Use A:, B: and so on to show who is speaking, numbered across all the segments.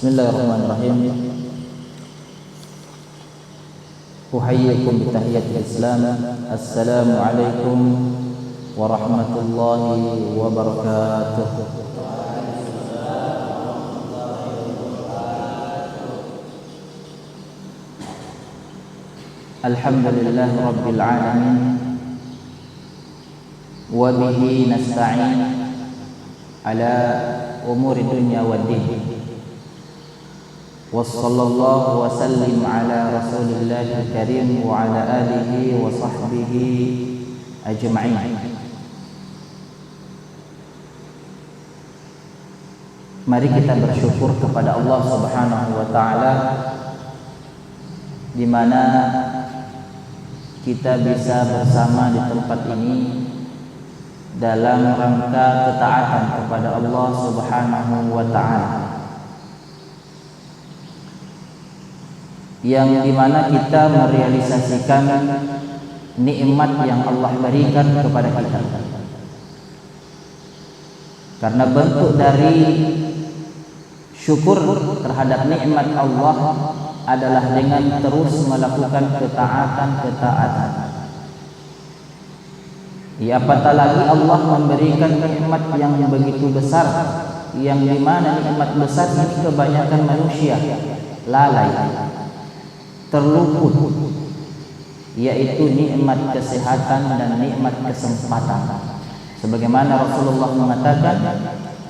A: Bismillahirrahmanirrahim. Uhayyikum bitahiyatil Islam. Assalamualaikum warahmatullahi wabarakatuh. Alhamdulillahi rabbil alamin. Wa bihi nasta'in ala umuri dunya waddin. Wassallallahu wasallim ala rasulillahil karim wa ala alihi wa sahbihi ajma'in. Mari kita bersyukur kepada Allah Subhanahu wa taala di mana kita bisa bersama di tempat ini dalam rangka ketaatan kepada Allah Subhanahu wa taala, yang dimana kita merealisasikan nikmat yang Allah berikan kepada kita. Karena bentuk dari syukur terhadap nikmat Allah adalah dengan terus melakukan ketaatan. Ya, apatah lagi Allah memberikan nikmat yang begitu besar, yang dimana nikmat besar ini kebanyakan manusia lalai, terluput, yaitu nikmat kesehatan dan nikmat kesempatan. Sebagaimana Rasulullah mengatakan,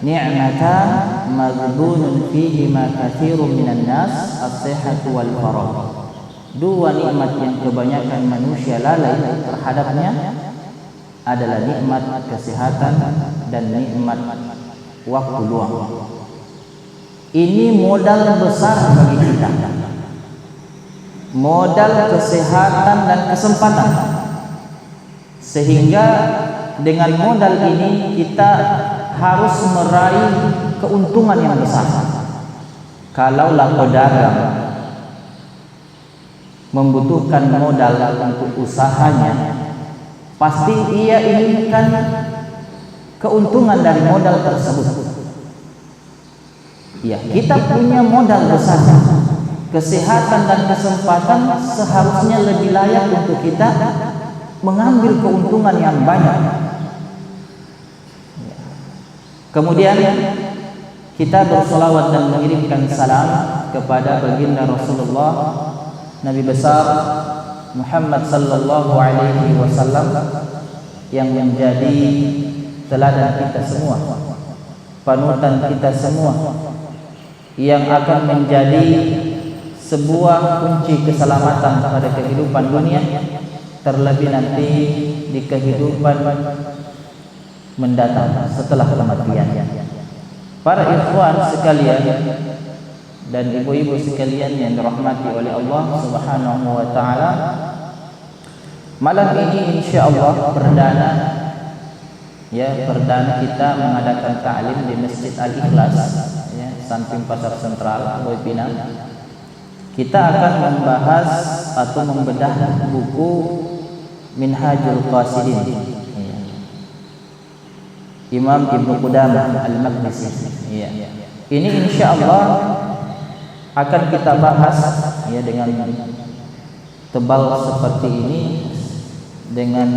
A: ni'matan maghdunun fihi ma katsirun minan nas, as-sihhatu wal faragh. Dua nikmat yang kebanyakan manusia lalai terhadapnya adalah nikmat kesehatan dan nikmat waktu luang. Ini modal besar bagi kita. Modal kesehatan dan kesempatan, sehingga dengan modal ini kita harus meraih keuntungan yang besar. Kalaulah pedagang membutuhkan modal untuk usahanya, pasti ia inginkan keuntungan dari modal tersebut. Ya, kita punya modal besar, kesehatan dan kesempatan, seharusnya lebih layak untuk kita mengambil keuntungan yang banyak. Kemudian kita bersolawat dan mengirimkan salam kepada baginda Rasulullah Nabi besar Muhammad sallallahu alaihi wasallam, yang menjadi teladan kita semua, panutan kita semua, yang akan menjadi sebuah kunci keselamatan pada kehidupan dunia, terlebih nanti di kehidupan mendatang setelah kematian. Para ikhwan sekalian dan ibu-ibu sekalian yang dirahmati oleh Allah Subhanahu wa taala, malam ini insyaallah perdana kita mengadakan ta'lim di Masjid Al-Ikhlas, ya, samping Pasar Sentral, Boy Pinang. Kita akan membahas atau membedah buku Minhajul Qasidin, Imam Ibnu Qudamah Al-Maqdisi. Ya. Ini insyaallah akan kita bahas, ya, dengan tebal seperti ini, dengan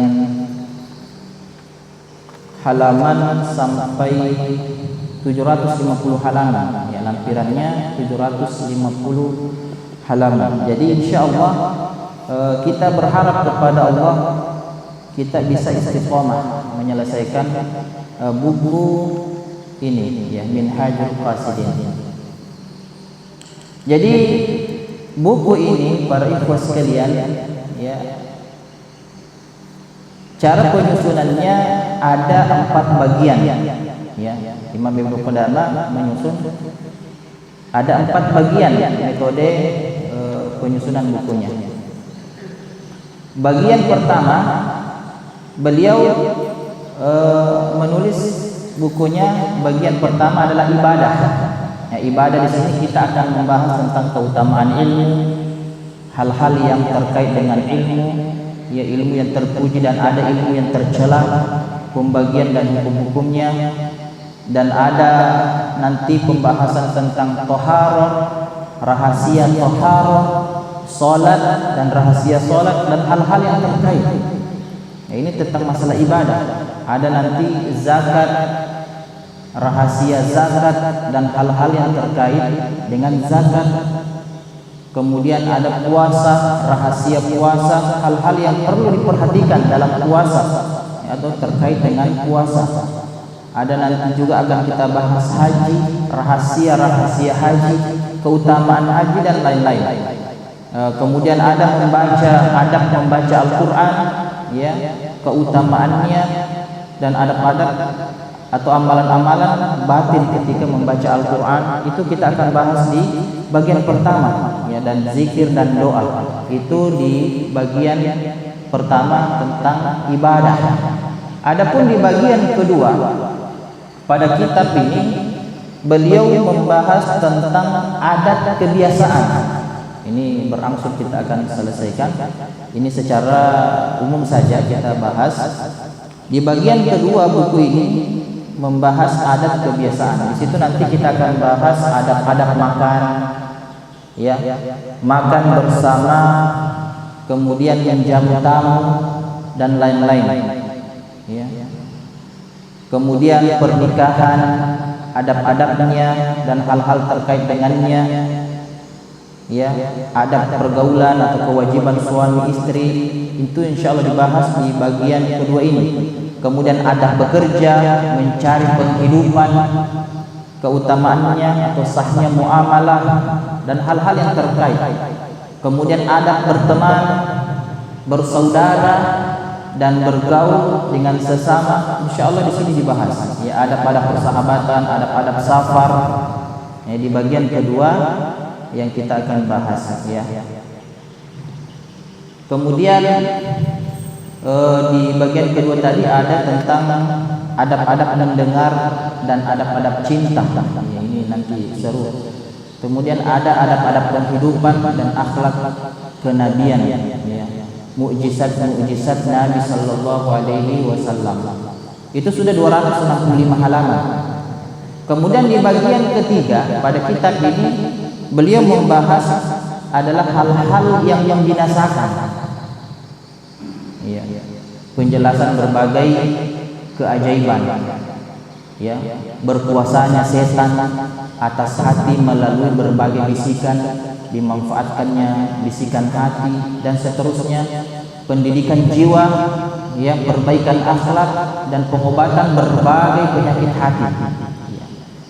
A: halaman sampai 750 halaman, ya, lampirannya 750 halaman. Jadi insyaallah kita berharap kepada Allah kita bisa istiqomah menyelesaikan buku ini, ya, Minhajul Qasidin. Jadi buku ini para ikhwah sekalian, ya, cara penyusunannya ada 4 bagian, ya. Imam Ibnu Qudamah menyusun ada 4 bagian metode penyusunan bukunya. Bagian pertama, beliau menulis bukunya, bagian pertama adalah ibadah. Ya, ibadah di sini kita akan membahas tentang keutamaan ilmu, hal-hal yang terkait dengan ilmu, ya, ilmu yang terpuji dan ada ilmu yang tercela, pembagian dan hukum-hukumnya. dan ada nanti pembahasan tentang toharoh, rahasia toharoh, solat dan rahasia solat dan hal-hal yang terkait. Ini tentang masalah ibadah. Ada nanti zakat, rahasia zakat dan hal-hal yang terkait dengan zakat. Kemudian ada puasa, rahasia puasa, hal-hal yang perlu diperhatikan dalam puasa atau terkait dengan puasa. Ada nanti juga akan kita bahas haji, rahasia haji, keutamaan haji dan lain-lain. Kemudian ada adab membaca Al-Quran, ya, keutamaannya dan adab-adab atau amalan-amalan batin ketika membaca Al-Quran. Itu kita akan bahas di bagian pertama, ya, dan zikir dan doa itu di bagian pertama tentang ibadah. Adapun di bagian kedua pada kitab ini beliau membahas tentang adat kebiasaan. Ini berangsur kita akan selesaikan. Ini secara umum saja kita bahas. Di bagian kedua buku ini membahas adat kebiasaan. Di situ nanti kita akan bahas adab-adab makan, ya, makan bersama, kemudian menjamu tamu dan lain-lain, ya. Kemudian pernikahan, adab-adabnya dan hal-hal terkait dengannya, ya, adab pergaulan atau kewajiban suami istri, itu insya Allah dibahas di bagian kedua ini. Kemudian adab bekerja, mencari penghidupan, keutamaannya atau sahnya muamalah dan hal-hal yang terkait. Kemudian adab berteman, bersaudara dan bergaul dengan sesama, insya Allah di sini dibahas. Ya, adab-adab persahabatan, adab-adab safar. Ya, di bagian kedua yang kita akan bahas, ya. Kemudian di bagian kedua tadi ada tentang adab-adab mendengar dan adab-adab cinta. Ya, ini nanti seru. Kemudian ada adab-adab kehidupan dan akhlak kenabian, ya. Mukjizat Nabi sallallahu alaihi wasallam. Itu sudah 265 halaman. Kemudian di bagian ketiga pada kitab ini beliau membahas adalah hal-hal yang membinasakan. Ya, penjelasan berbagai keajaiban, ya, berkuasanya setan atas hati melalui berbagai bisikan, dimanfaatkannya bisikan hati dan seterusnya, pendidikan jiwa, ya, perbaikan akhlak dan pengobatan berbagai penyakit hati.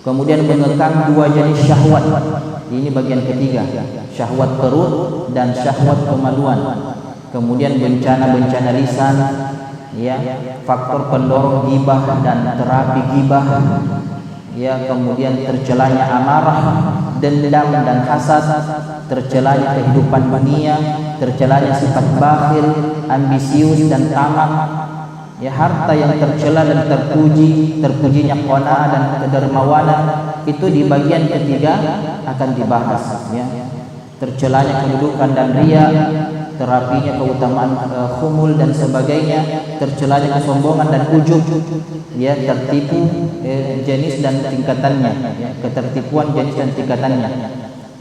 A: Kemudian mengekang dua jenis syahwat. Ini bagian ketiga, syahwat perut dan syahwat kemaluan. Kemudian bencana-bencana lisan, ya, faktor pendorong gibah dan terapi gibah, ya, kemudian tercelanya amarah, dendam dan hasad, tercelanya kehidupan dunia, tercelanya sifat bakhil, ambisius dan tamak, ya, harta yang tercela dan terpujinya qanaah dan kedermawanan, itu di bagian ketiga akan dibahas, ya. Tercelanya kedudukan dan riya, terapinya keutamaan khumul dan sebagainya, tercelanya kesombongan dan ujub, ya, tertipu jenis dan tingkatannya, ya, ketertipuan jenis dan tingkatannya.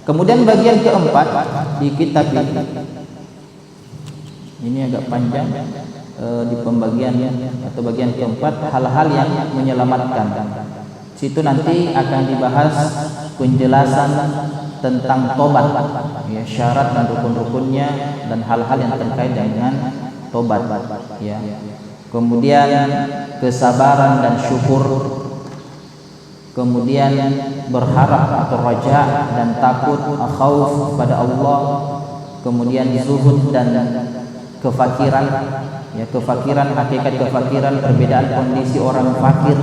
A: Kemudian bagian keempat di kitab ini agak panjang, di pembagiannya atau bagian keempat, hal-hal yang menyelamatkan. Situ nanti akan dibahas penjelasan tentang tobat, ya, syarat dan rukun-rukunnya dan hal-hal yang terkait dengan tobat, ya. Kemudian kesabaran dan syukur, kemudian berharap atau raja dan takut, khauf pada Allah, kemudian zuhud dan kefakiran, ya, kefakiran, hakikat kefakiran, perbedaan kondisi orang fakir,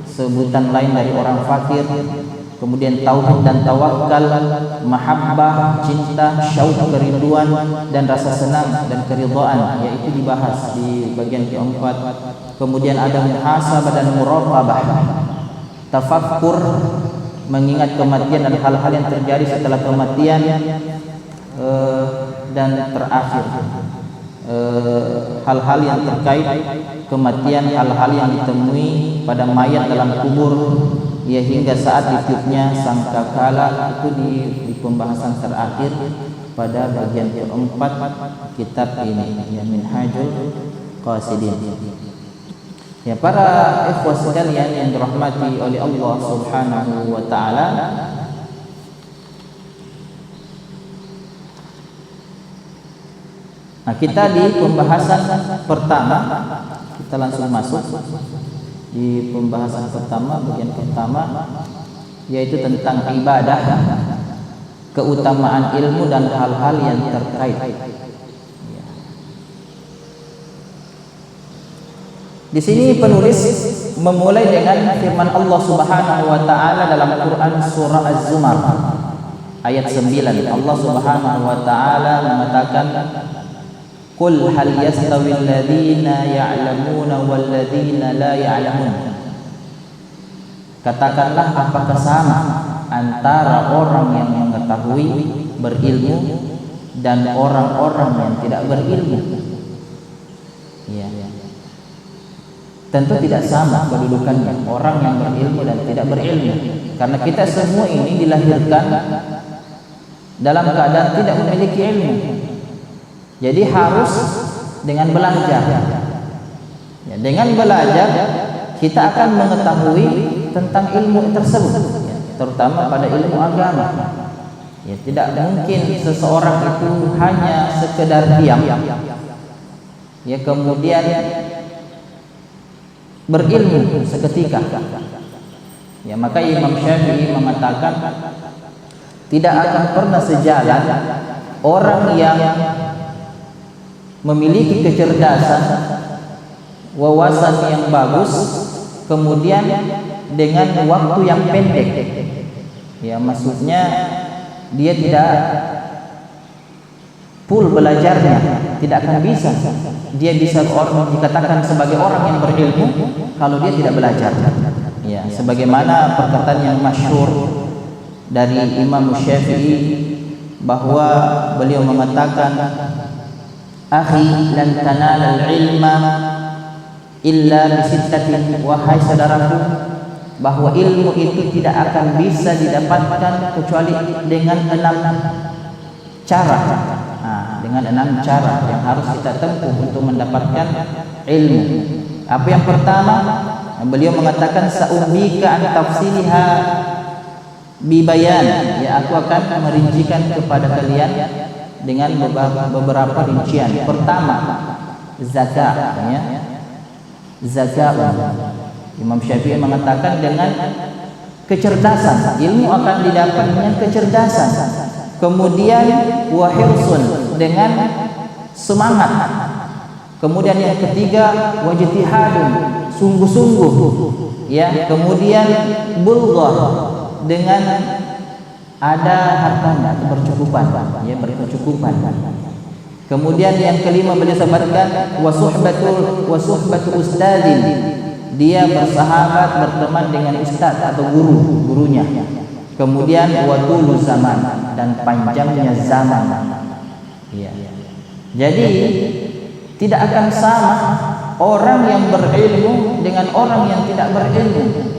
A: sebutan lain dari orang fakir. Kemudian tauhid dan tawakal, mahabbah, cinta, syauq, kerinduan dan rasa senang dan keridhaan, yaitu dibahas di bagian keempat. Kemudian ada muhasabah dan muraqabah, tafakkur, mengingat kematian dan hal-hal yang terjadi setelah kematian, dan terakhir hal-hal yang terkait kematian, hal-hal yang ditemui pada mayat dalam kubur, ya hingga saat ditiupnya sangkakala, itu di pembahasan terakhir pada bagian keempat kitab ini, ya Minhajul Qasidin. Ya para ikhwah sekalian yang dirahmati oleh Allah Subhanahu wa taala, nah kita di pembahasan pertama, kita langsung masuk di pembahasan pertama, bagian pertama, yaitu tentang ibadah, keutamaan ilmu dan hal-hal yang terkait. Di sini penulis memulai dengan firman Allah Subhanahu wa taala dalam Quran surah Az-Zumar ayat 9. Allah Subhanahu wa taala mengatakan, "Qul hal yastawi alladziina ya'lamuuna wal ladziina la ya'lamuun." Katakanlah, apakah sama antara orang yang mengetahui, berilmu, dan orang-orang yang tidak berilmu? Ya. Tentu tidak sama kedudukannya orang yang berilmu dan tidak berilmu, karena kita semua ini dilahirkan dalam keadaan tidak memiliki ilmu. Jadi harus dengan belajar. Ya, dengan belajar kita akan mengetahui tentang ilmu tersebut, ya, terutama pada ilmu agama. Ya, tidak mungkin seseorang itu hanya sekedar diam, ya kemudian berilmu seketika. Ya, maka Imam Syafi'i mengatakan tidak akan pernah sejalan orang yang memiliki kecerdasan, wawasan yang bagus, kemudian dengan waktu yang pendek. Ya, maksudnya dia tidak full belajarnya, tidak akan bisa. Dia bisa orang dikatakan sebagai orang yang berilmu kalau dia tidak belajar. Ya, sebagaimana perkataan yang masyhur dari Imam Syafi'i bahwa beliau mengatakan, "Akhi lan tanala al-ilma illa bi sittatin." Wahai saudaraku, bahwa ilmu itu tidak akan bisa didapatkan kecuali dengan 6 cara. Dengan 6 cara yang harus kita tempuh untuk mendapatkan ilmu. Apa yang pertama? Beliau mengatakan, "Sa'umbika an tafsiliha bibayan." Ya, aku akan merincikan kepada kalian dengan beberapa rincian. Pertama, zakat, ya. Zakat. Imam Syafi'i mengatakan dengan kecerdasan, ilmu akan didapat dengan kecerdasan. Kemudian wahirsun, dengan semangat. Kemudian yang ketiga wajtihadun, sungguh-sungguh, ya. Kemudian bulghah, dengan ada hartanya atau bercukupan, ya, berkecukupan. Kemudian yang kelima beliau sebutkan wasuhbatu ustadzin, dia bersahabat, berteman dengan ustaz atau gurunya. Kemudian wadulu zaman, dan panjangnya zaman. Ya. Jadi tidak akan sama orang yang berilmu dengan orang yang tidak berilmu.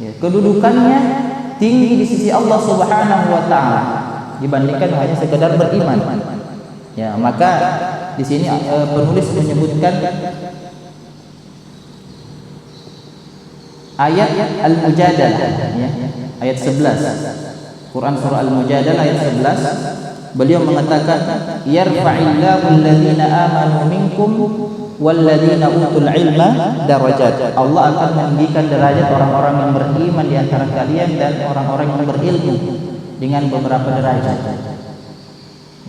A: Ya, kedudukannya tinggi di sisi Allah Subhanahu wa taala dibandingkan hanya sekedar beriman. Ya, maka di sini penulis menyebutkan ayat Al-Mujadalah, ya, ayat 11. Quran surah Al-Mujadalah ayat 11. Beliau mengatakan, "Yarfa'illahu alladziina aamanu minkum walladziina utul ilma darajat." Allah akan meninggikan derajat orang-orang yang beriman di antara kalian dan orang-orang yang berilmu dengan beberapa derajat.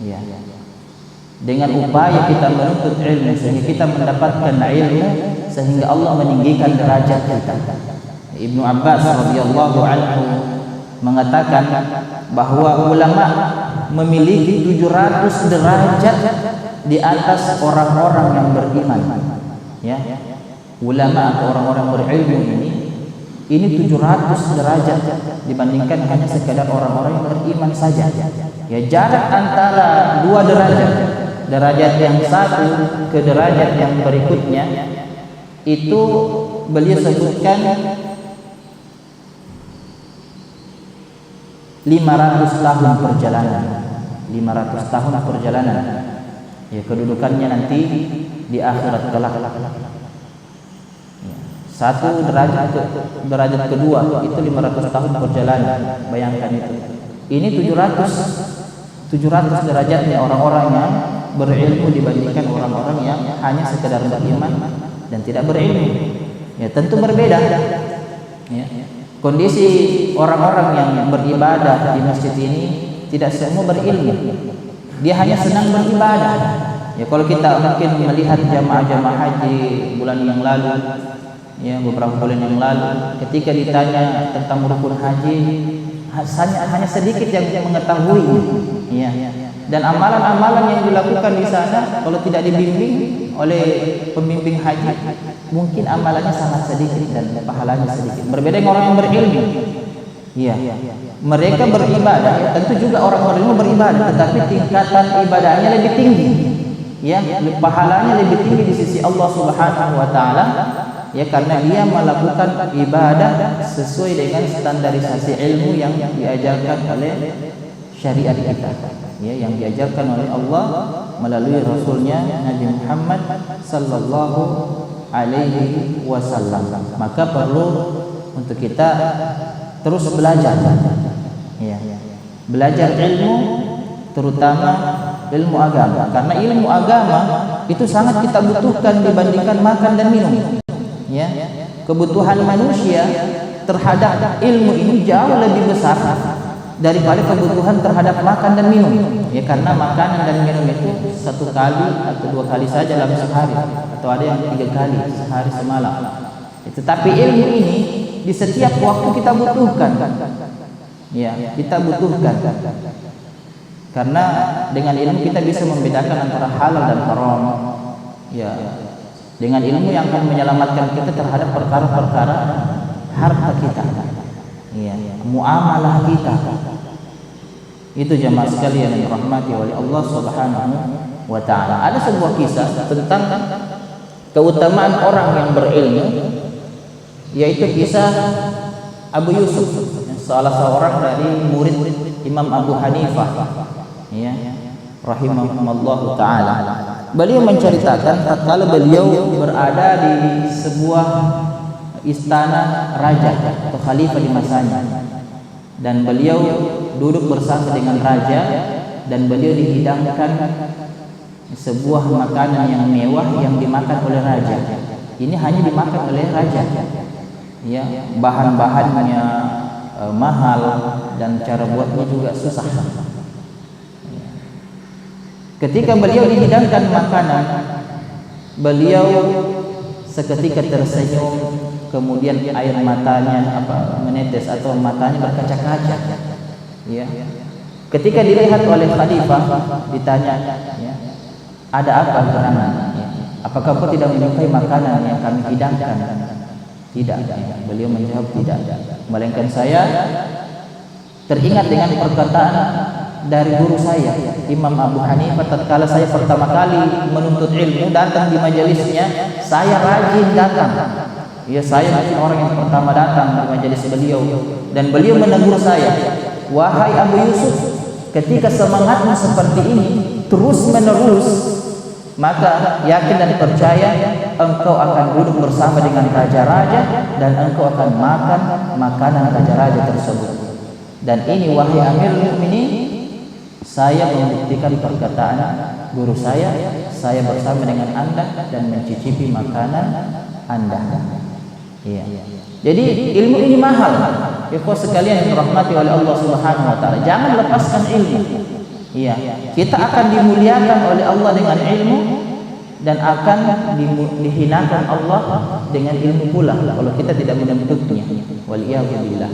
A: Ya. Dengan upaya kita menuntut ilmu sehingga kita mendapatkan ilmu sehingga Allah meninggikan derajat kita. Ibnu Abbas radhiyallahu anhu mengatakan bahwa ulama memiliki 700 derajat di atas orang-orang yang beriman. Ya. Ulama atau orang-orang berilmu ini 700 derajat dibandingkan hanya sekadar orang-orang yang beriman saja. Ya, jarak antara 2 derajat derajat yang satu ke derajat yang berikutnya itu beliau sebutkan 500 tahun perjalanan. 500 tahun perjalanan. Ya, kedudukannya nanti di akhirat kelak. Satu derajat derajat kedua itu 500 tahun perjalanan. Bayangkan itu. Ini 700 derajatnya orang-orang yang berilmu dibandingkan orang-orang yang hanya sekedar beriman dan tidak berilmu. Ya, tentu berbeda. Ya. Kondisi orang-orang yang beribadah di masjid ini tidak semua berilmu. Dia hanya senang beribadah. Ya, kalau kita mungkin melihat jamaah-jamaah haji bulan yang lalu, ya beberapa bulan yang lalu, ketika ditanya tentang rukun haji, hanya sedikit yang mengetahui. Ya. Dan amalan-amalan yang dilakukan di sana kalau tidak dibimbing oleh pembimbing haji, mungkin amalannya sangat sedikit dan pahalanya sedikit. Berbeda dengan orang yang berilmu. Iya. Mereka beribadah, tentu juga orang berilmu beribadah, tetapi tingkatan ibadahnya lebih tinggi. Ya, pahalanya lebih tinggi di sisi Allah Subhanahu wa taala. Ya, karena dia melakukan ibadah sesuai dengan standarisasi ilmu yang diajarkan oleh syariat kita. Ya, yang diajarkan oleh Allah melalui Rasulnya Nabi Muhammad sallallahu alaihi wasallam. Maka perlu untuk kita terus belajar. Ya. Belajar ilmu, terutama ilmu agama. Karena ilmu agama itu sangat kita butuhkan dibandingkan makan dan minum. Ya. Kebutuhan manusia terhadap ilmu ini jauh lebih besar daripada kebutuhan terhadap makan dan minum. Ya, karena makanan dan minum itu 1 kali atau 2 kali saja dalam sehari, atau ada yang 3 kali sehari semalam. Tetapi ilmu ini di setiap waktu kita butuhkan. Ya, kita butuhkan. Karena dengan ilmu kita bisa membedakan antara halal dan haram. Ya, dengan ilmu yang akan menyelamatkan kita terhadap perkara-perkara harta kita. Ya, muamalah kita. Itu jamaah sekalian yang dirahmati oleh Allah Subhanahu wa taala. Ada sebuah kisah tentang keutamaan orang yang berilmu, yaitu kisah Abu Yusuf, salah seorang dari murid Imam Abu Hanifah, ya, rahimahullahu taala. Beliau menceritakan tatkala beliau berada di sebuah istana raja atau khalifah di masanya, dan beliau duduk bersama dengan raja, dan beliau dihidangkan sebuah makanan yang mewah yang dimakan oleh raja. Ini hanya dimakan oleh raja. Ya, bahan-bahannya mahal dan cara buatnya juga susah. Ketika beliau dihidangkan makanan, beliau seketika tersenyum, kemudian air matanya menetes atau matanya berkaca-kaca. Ya. Ketika dilihat oleh khalifah, ditanya, ya, ada apa gerangan? Ya. Apakah kau tidak menyukai makanan yang kami hidangkan? Tidak. Beliau menjawab tidak. Melainkan saya teringat dengan perkataan dari guru saya Imam Abu Hanifah tatkala saya pertama kali menuntut ilmu, datang di majelisnya, saya rajin datang. Ya, saya mungkin orang yang pertama datang di majelis beliau, dan beliau menegur saya, wahai Abu Yusuf, ketika semangatmu seperti ini terus menerus, maka yakin dan percaya engkau akan duduk bersama dengan raja-raja dan engkau akan makan makanan raja-raja tersebut. Dan ini wahai Amirul Mukminin, saya membuktikan perkataan guru saya bersama dengan Anda dan mencicipi makanan Anda. Iya. Jadi ilmu ini mahal. Ikhwah sekalian yang dirahmati oleh Allah Subhanahu wa taala, jangan lepaskan ilmu. Iya. Kita akan dimuliakan oleh Allah dengan ilmu dan akan dihinakan Allah dengan ilmu pula kalau kita tidak menuntutnya. Waliyadzubillah.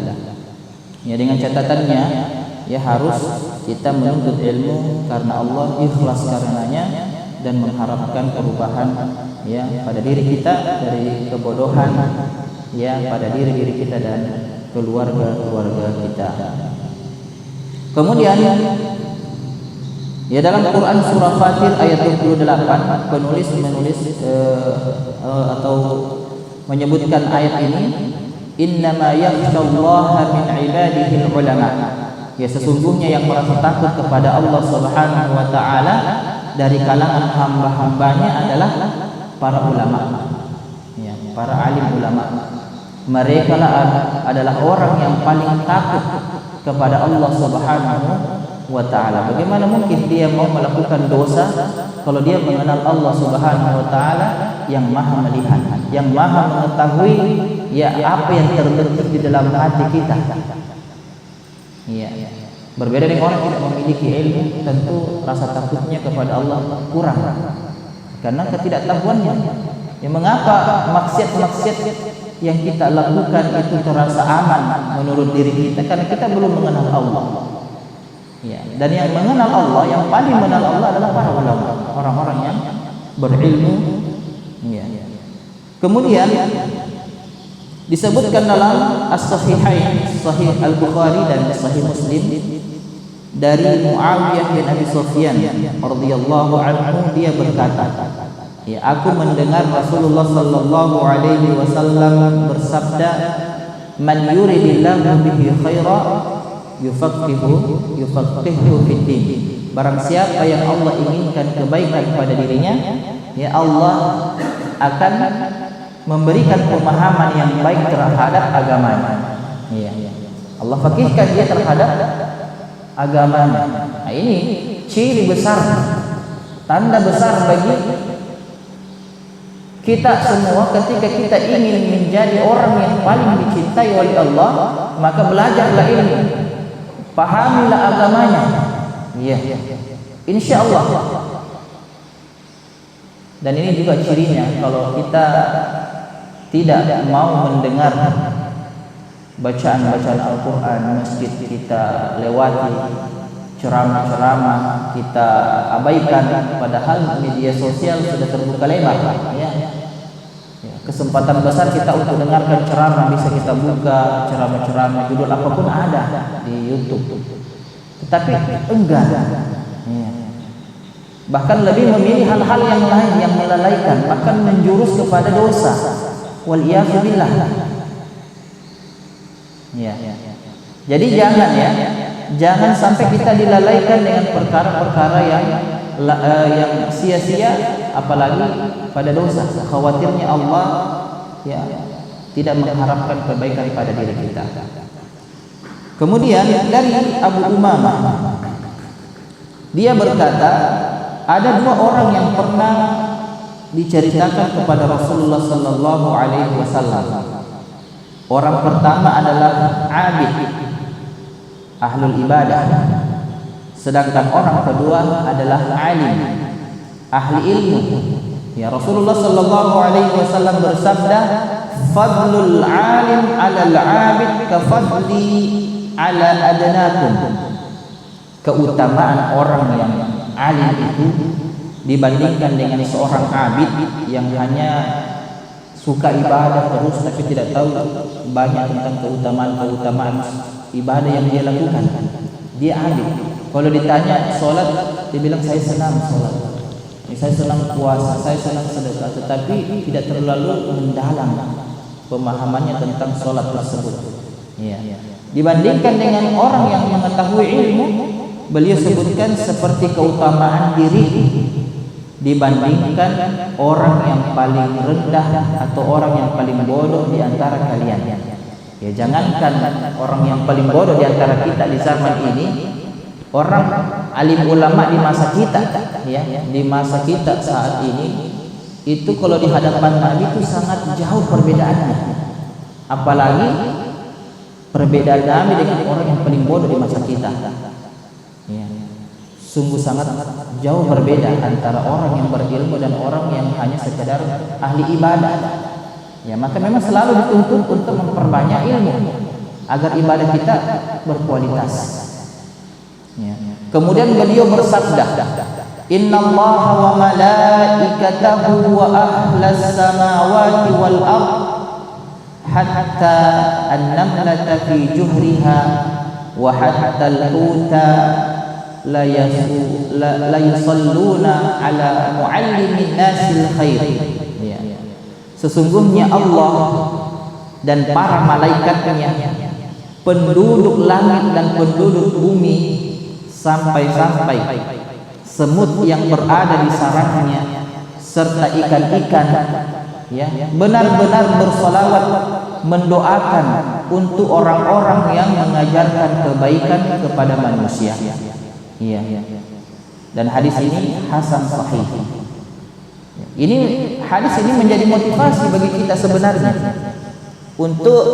A: Ya, dengan catatannya, ya harus kita menuntut ilmu karena Allah, ikhlas karenanya, dan mengharapkan perubahan ya pada diri kita dari kebodohan, ya pada diri kita dan keluarga kita. Kemudian Ya, dalam Quran surah Fatir ayat 28 penulis menulis atau menyebutkan ayat ini, innama yakhshallaha min ibadihi ulama. Ya, sesungguhnya yang merasa takut kepada Allah Subhanahu wa taala dari kalangan hamba-hambanya adalah para ulama. Ya, para alim ulama. Mereka adalah orang yang paling takut kepada Allah Subhanahu wa ta'ala. Bagaimana mungkin dia mau melakukan dosa kalau dia mengenal Allah Subhanahu wa ta'ala yang maha melihat, yang maha mengetahui ya apa yang terbetik di dalam hati kita. Ya. Berbeda dengan orang yang tidak memiliki ilmu, tentu rasa takutnya kepada Allah kurang karena ketidaktahuannya. Ya, mengapa maksiat-maksiat yang kita lakukan itu terasa aman menurut diri kita? Karena kita belum mengenal Allah. Ya, dan yang mengenal Allah, yang paling mengenal Allah adalah para ulama, orang-orang yang berilmu. Ya. Kemudian disebutkan dalam As-Sahihain, Sahih Al-Bukhari dan Sahih Muslim dari Muawiyah bin Abi Sufyan radhiyallahu anhu, dia berkata, ya, aku mendengar Rasulullah sallallahu alaihi wasallam bersabda, man yuridillahu bihi khaira yufaqihu fid din. Barang siapa yang Allah inginkan kebaikan pada dirinya, ya Allah akan memberikan pemahaman yang baik terhadap agamanya. Ya. Allah fakihkan dia terhadap agamanya. Nah, ini ciri besar, tanda besar bagi kita semua ketika kita ingin menjadi orang yang paling dicintai oleh Allah, maka belajarlah ilmu, pahamilah agamanya. Iya, insya Allah. Dan ini juga cirinya, kalau kita tidak mau mendengar bacaan-bacaan Al-Quran, masjid kita lewati, ceramah-ceramah kita abaikan, padahal media sosial sudah terbuka lebar. Ya. Kesempatan besar kita untuk dengarkan ceramah, bisa kita buka ceramah-ceramah judul apapun ada di YouTube. Tetapi enggak. Ya. Bahkan lebih memilih hal-hal yang lain yang melalaikan, bahkan menjurus kepada dosa. Wal-iyadzu billah. Ya. Jadi jangan sampai kita dilalaikan dengan perkara-perkara yang sia-sia, apalagi pada dosa. Khawatirnya Allah ya tidak mengharapkan kebaikan pada diri kita. Kemudian dari Abu Umamah, dia berkata, ada dua orang yang pernah diceritakan kepada Rasulullah sallallahu alaihi wasallam. Orang pertama adalah abid, ahlul ibadah. Sedangkan orang kedua adalah alim, ahli ilmu. Ya, Rasulullah sallallahu alaihi wasallam bersabda, fadlul alim 'alal 'abid ka fadli 'ala adnakum. Keutamaan orang yang alim itu dibandingkan dengan seorang abid yang hanya suka ibadah terus tapi tidak tahu banyak tentang keutamaan ibadah yang dia lakukan. Dia abid. Kalau ditanya sholat, dia bilang saya senang sholat, saya senang puasa, saya senang sedekah, tetapi tidak terlalu mendalam pemahamannya tentang sholat tersebut. Ya. Dibandingkan dengan orang yang mengetahui ilmu, beliau sebutkan seperti keutamaan diri dibandingkan orang yang paling rendah atau orang yang paling bodoh di antara kalian. Ya, jangankan orang yang paling bodoh di antara kita di zaman ini, orang alim ulama di masa kita, ya, di masa kita saat ini, itu kalau di hadapan Nabi itu sangat jauh perbedaannya. Apalagi perbedaan Nabi dengan orang yang paling bodoh di masa kita. Ya. Sungguh sangat jauh berbeda antara orang yang berilmu dan orang yang hanya sekedar ahli ibadah. Ya, maka memang selalu dituntut untuk memperbanyak ilmu agar ibadah kita berkualitas. Ya. Kemudian beliau bersabda, innallaha wa malaikatahu wa ahlas samawati wal ard hatta an-namlata fi juhriha wa hatta al-huta la yusalluna ala muallimin nasil khair. Ya. Sesungguhnya Allah dan para malaikatnya, penduduk langit dan penduduk bumi, sampai-sampai semut yang berada di sarangnya serta ikan-ikan, ya, benar-benar bersolawat mendoakan untuk orang-orang yang mengajarkan kebaikan kepada manusia. Iya. Dan hadis ini hasan sahih. Ini hadis ini menjadi motivasi bagi kita sebenarnya untuk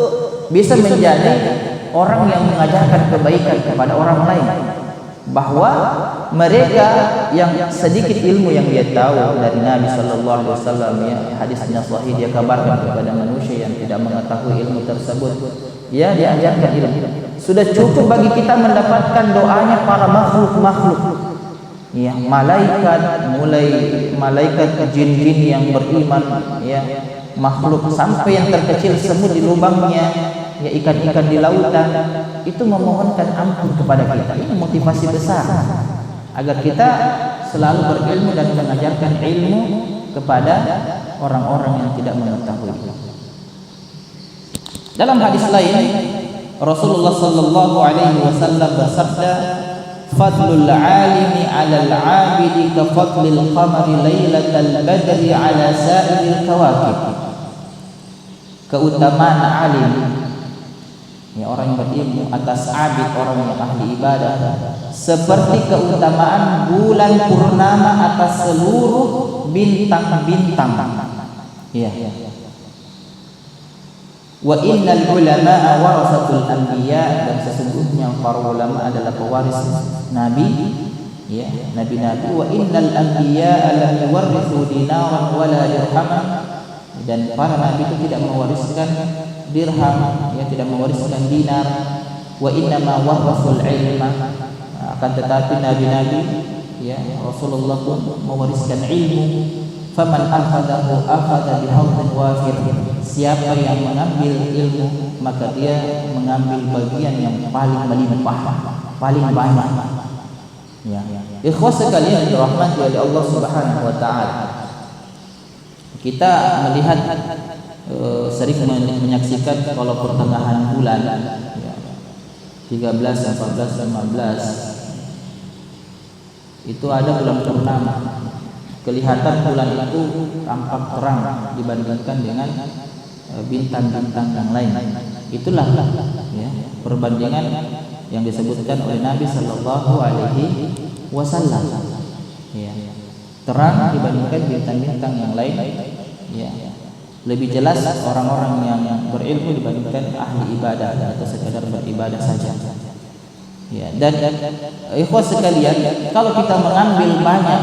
A: bisa menjadi orang yang mengajarkan kebaikan kepada orang lain, bahwa mereka yang sedikit ilmu yang dia tahu dari Nabi Sallallahu Alaihi Wasallam, ya, hadisnya sahih, dia kabarkan kepada manusia yang tidak mengetahui ilmu tersebut, ya, dia ajarkan ilmu. Sudah cukup bagi kita mendapatkan doanya para makhluk-makhluk, ya, malaikat, mulai malaikat jin-jin yang beriman, ya, makhluk sampai yang terkecil semut di lubangnya, ya, ikan-ikan di lautan, itu memohonkan ampun kepada kita. Ini motivasi besar agar kita selalu berilmu dan mengajarkan ilmu kepada orang-orang yang tidak mengetahui. Dalam hadis lain, Rasulullah sallallahu alaihi wasallam bersabda, "Fadlul 'alimi 'alal 'abidi ka fadlil qamari lailatal badri 'ala sa'iril kawakib." Keutamaan alim, ya, orang yang berilmu atas abid, orang yang ahli ibadah, seperti keutamaan bulan purnama atas seluruh bintang-bintang. Ya. Wa innal ulama'a warasatul anbiya, dan sesungguhnya para ulama adalah pewaris nabi, ya, nabi-nabi. Wa innal anbiya lam yuwarrithu dinaran wala dirhaman, dan para nabi itu tidak mewariskan dirham, ya, tidak mewariskan dinar. Wa inna ma warasul ilma, akan tetapi nabi-nabi, ya, Rasulullah pun mewariskan ilmu. Faman akhadahu akhadha bihawdin wafir, siapa yang mengambil ilmu maka dia mengambil bagian yang paling melimpah, paling banyak. Ya, ikhwas sekalian dirahmati oleh Allah Subhanahu wa taala, kita melihat sering menyaksikan kalau pertengahan bulan, ya, 13, 14, 15 itu ada bulan purnama. Kelihatan bulan itu tampak terang dibandingkan dengan bintang-bintang yang lain. Itulah, ya, perbandingan yang disebutkan oleh Nabi Sallallahu Alaihi Wasallam. Ya, terang dibandingkan bintang-bintang yang lain. Ya, lebih jelas orang-orang yang berilmu dibandingkan ahli ibadah atau sekadar beribadah saja. Ya, dan ikhwas sekalian, kalau kita mengambil banyak,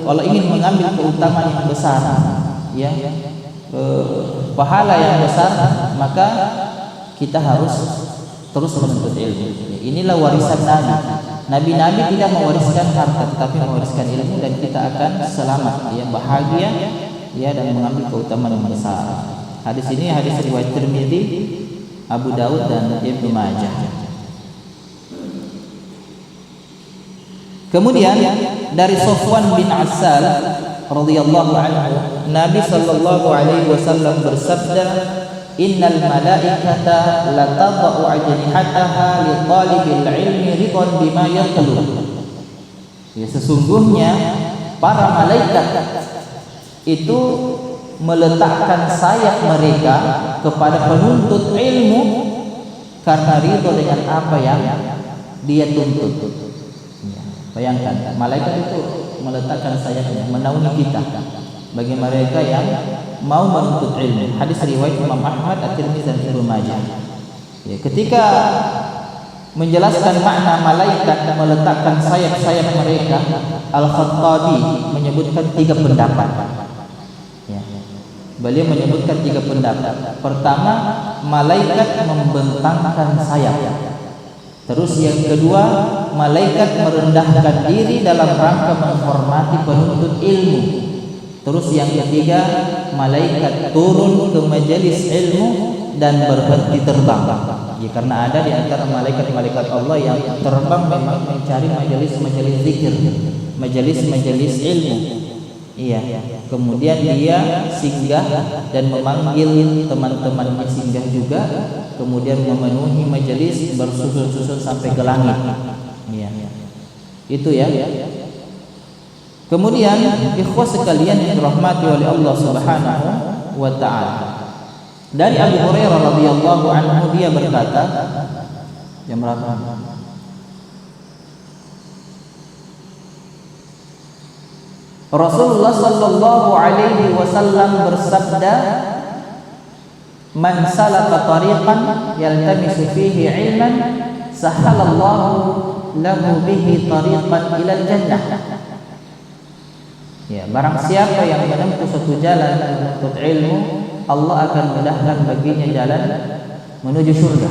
A: kalau ingin mengambil keutamaan yang besar, ya, pahala yang besar, maka kita harus terus menuntut ilmu. Inilah warisan Nabi. Nabi-nabi tidak mewariskan harta, tetapi mewariskan ilmu, dan kita akan selamat, ya, bahagia, ya, dan mengambil keutamaan yang besar. Hadis ini hadis riwayat Tirmidzi, Abu Daud, dan Ibnu Majah. Kemudian dari Sofwan bin Asal radhiyallahu anhu, Nabi sallallahu alaihi wasallam bersabda, "Innal malaikata la tadau ajnihataha li talibil ilmi ridwan bima yatlub." Ya, sesungguhnya para malaikat itu meletakkan sayap mereka kepada penuntut ilmu karena ridho dengan apa yang dia tuntut. Bayangkan, malaikat itu meletakkan sayapnya menaungi kita bagi mereka yang mau menuntut ilmu. Hadis riwayat Imam Ahmad, At-Tirmidzi, dan Ibnu Majah. Ya, ketika menjelaskan makna malaikat meletakkan sayap-sayap mereka, Al-Khattabi menyebutkan 3 pendapat. Ya, beliau menyebutkan 3 pendapat. Pertama, malaikat membentangkan sayap. Terus yang kedua, malaikat merendahkan diri dalam rangka menghormati penuntut ilmu. Terus yang ketiga, malaikat turun ke majelis ilmu dan berhenti terbang. Ya, karena ada di antara malaikat-malaikat Allah yang terbang memang mencari majelis-majelis zikir, majelis-majelis ilmu. Iya. Kemudian dia singgah dan memanggil teman-temannya singgah juga, kemudian memenuhi majelis bersusun-susun sampai ke langit. Iya. Itu ya. Kemudian ikhwah sekalian yang dirahmati oleh Allah Subhanahu wa taala. Dari Abu Hurairah radhiyallahu anhu dia berkata, jam berapa? Rasulullah sallallahu alaihi wasallam bersabda, "Man salaka tariqan yaltamisu fihi 'ilman, sahalallahu lahu bihi tariqan ilal jannah." Ya, barang siapa yang menempuh suatu jalan menuntut ilmu, Allah akan mudahkan baginya jalan menuju surga.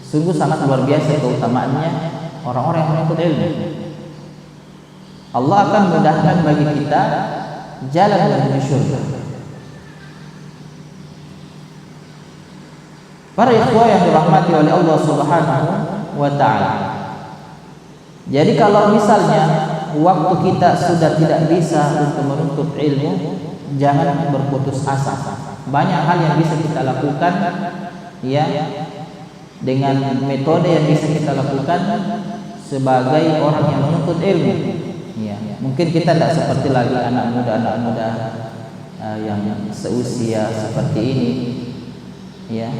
A: Sungguh sangat luar biasa keutamaannya orang-orang yang menuntut ilmu. Allah akan mudahkan bagi kita jalan menuju surga. Para ikhwah yang dirahmati oleh Allah Subhanahu wa taala. Jadi kalau misalnya waktu kita sudah tidak bisa untuk menuntut ilmu, jangan berputus asa. Banyak hal yang bisa kita lakukan, ya, dengan metode yang bisa kita lakukan sebagai orang yang menuntut ilmu. Ya, mungkin kita tidak seperti lagi anak muda yang seusia seperti ini, ya,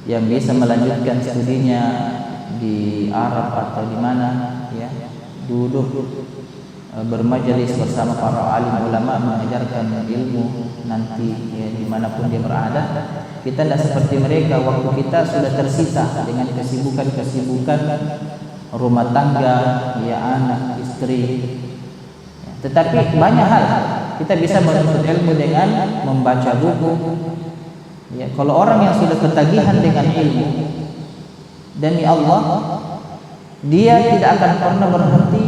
A: yang bisa melanjutkan studinya di Arab atau di mana, ya, duduk bermajelis bersama para alim ulama mengajarkan ilmu nanti, ya, dimanapun dia berada. Kita tidak seperti mereka, waktu kita sudah tersita dengan kesibukan rumah tangga, ya, anak, istri. Tetapi banyak hal kita bisa menuntut ilmu dengan membaca buku. Ya, kalau orang yang sudah ketagihan dengan ilmu, demi Allah, dia tidak akan pernah berhenti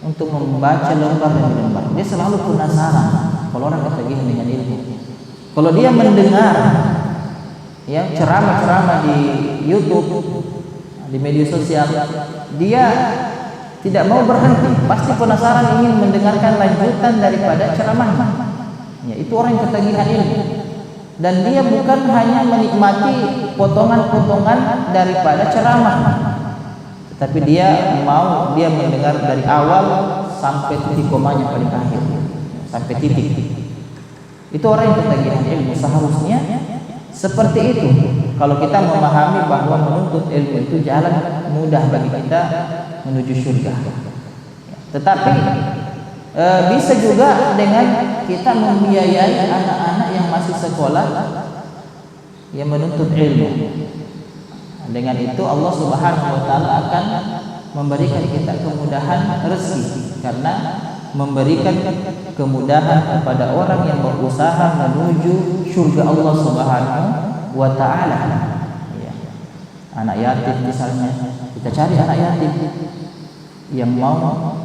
A: untuk membaca lembar demi lembar. Dia selalu penasaran. Kalau orang ketagihan dengan ilmu, kalau dia mendengar, ya, ceramah-ceramah di YouTube, di media sosial, dia tidak mau berhenti, pasti penasaran ingin mendengarkan lanjutan daripada ceramahnya. Ya, itu orang yang ketagihan ilmu. Dan dia bukan hanya menikmati potongan-potongan daripada ceramah, tapi dia mau mendengar dari awal sampai titik komanya paling akhir, sampai titik. Itu orang yang ketagihan ilmu. Seharusnya seperti itu. Kalau kita memahami bahwa menuntut ilmu itu jalan mudah bagi kita menuju surga. Tetapi bisa juga dengan kita membiayai anak-anak yang masih sekolah yang menuntut ilmu. Dengan itu Allah Subhanahu wa taala akan memberikan kita kemudahan rezeki, karena memberikan kemudahan kepada orang yang berusaha menuju surga Allah Subhanahu wa taala. Ya. Anak yatim misalnya, kita cari anak yatim yang mau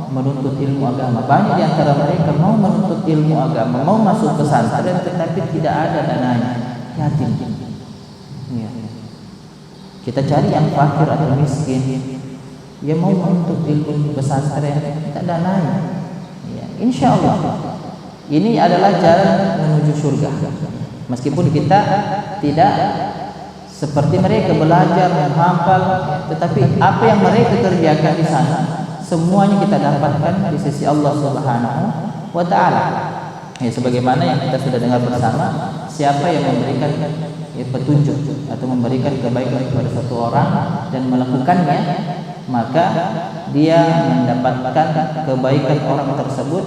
A: menuntut ilmu agama. Banyak di antara mereka mau menuntut ilmu agama, mau masuk pesantren, tetapi tidak ada dananya, yatim. Ya. Kita cari yang fakir atau miskin, yang mau menuntut ilmu pesantren, tidak dananya. Ya. Insya Allah ini adalah jalan menuju surga. Meskipun kita tidak seperti mereka belajar menghafal, tetapi apa yang mereka kerjakan di sana semuanya kita dapatkan di sisi Allah Subhanahu wa taala. Ya, sebagaimana yang kita sudah dengar bersama, siapa yang memberikan, ya, petunjuk atau memberikan kebaikan kepada satu orang dan melakukannya, maka dia mendapatkan kebaikan orang tersebut,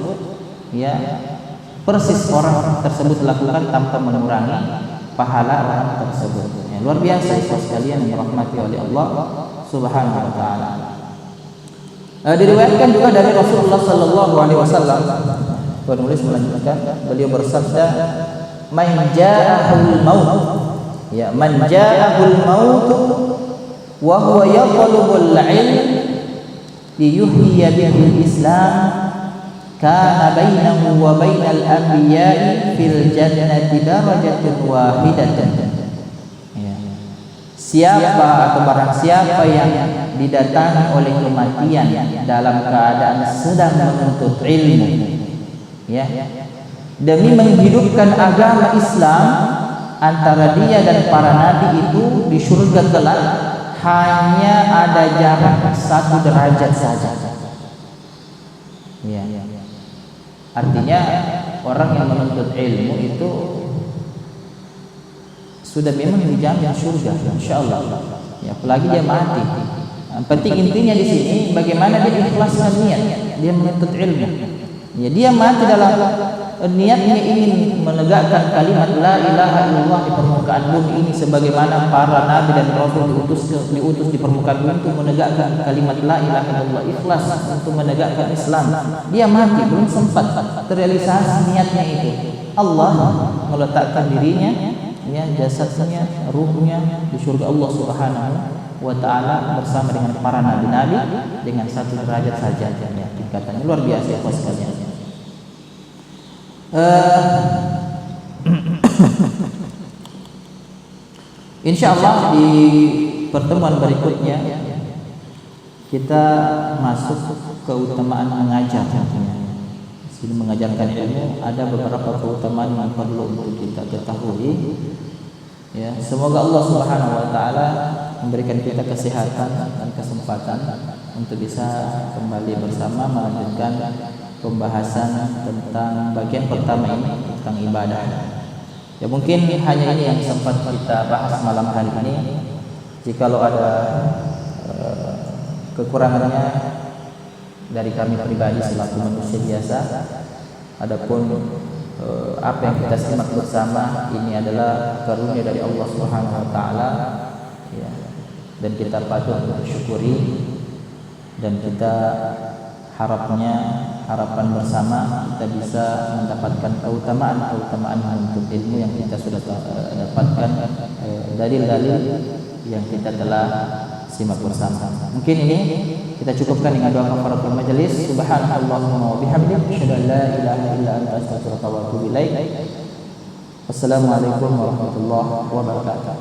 A: ya, persis orang tersebut lakukan tanpa mengurangi pahala orang tersebut. Ya, luar biasa itu sekalian yang dirahmati oleh Allah Subhanahu wa taala. Diriwayatkan juga dari Rasulullah sallallahu alaihi wasallam, penulis melanjutkan, beliau bersabda, "Man ja'ahul maut." Ya, man ja'ahul maut wa huwa yaqlubul ilm liyuhyiya bihil Islam kana bainahu wa bainal anbiya'i fil jannati darajatun wahidatan. Ya. Siapa atau barang siapa yang didatangi oleh kematian dalam keadaan sedang menuntut ilmu, ya, demi menghidupkan agama Islam, antara dia dan para nabi itu di surga kelak hanya ada jarak 1 derajat saja. Ya. Artinya orang yang menuntut ilmu itu sudah memang dijamin surga, insyaallah. Ya, apalagi dia mati. Yang penting intinya di sini bagaimana dia ikhlaskan niat dia menuntut ilmu. Ya, dia mati dalam niatnya ingin menegakkan kalimat la ilaha illallah di permukaan bumi ini, sebagaimana para nabi dan rasul diutus di permukaan bumi untuk menegakkan kalimat la ilaha illallah, ikhlas untuk menegakkan Islam. Dia mati belum sempat terrealisasi niatnya itu. Allah meletakkan dirinya, ya, jasadnya, ruhnya di surga Allah Subhanahu wa ta'ala bersama dengan para nabi-nabi dengan 1 derajat saja, ya, tingkatannya luar biasa sekali. Insyaallah di pertemuan berikutnya kita masuk keutamaan mengajar. Sini mengajarkan ilmu ada beberapa keutamaan yang perlu untuk kita ketahui. Ya, semoga Allah Subhanahu wa taala memberikan kita kesehatan dan kesempatan untuk bisa kembali bersama melanjutkan pembahasan tentang bagian pertama ini tentang ibadah. Ya, mungkin hanya ini yang sempat kita bahas malam hari ini. Jikalau ada kekurangannya dari kami pribadi selaku manusia biasa, adapun apa yang kita simak bersama ini adalah karunia dari Allah Subhanahu wa taala, ya, dan kita patut bersyukuri, dan kita harapan bersama kita bisa mendapatkan keutamaan untuk ilmu yang kita sudah dapatkan, dalil-dalil yang kita telah simak bersama. Mungkin ini kita cukupkan dengan doa kafaratul majelis. Subhanallahumma wa bihamdihi asyhadu an la ilaha illa anta astaghfiruka wa atubu ilaik. Wassalamualaikum warahmatullahi wabarakatuh.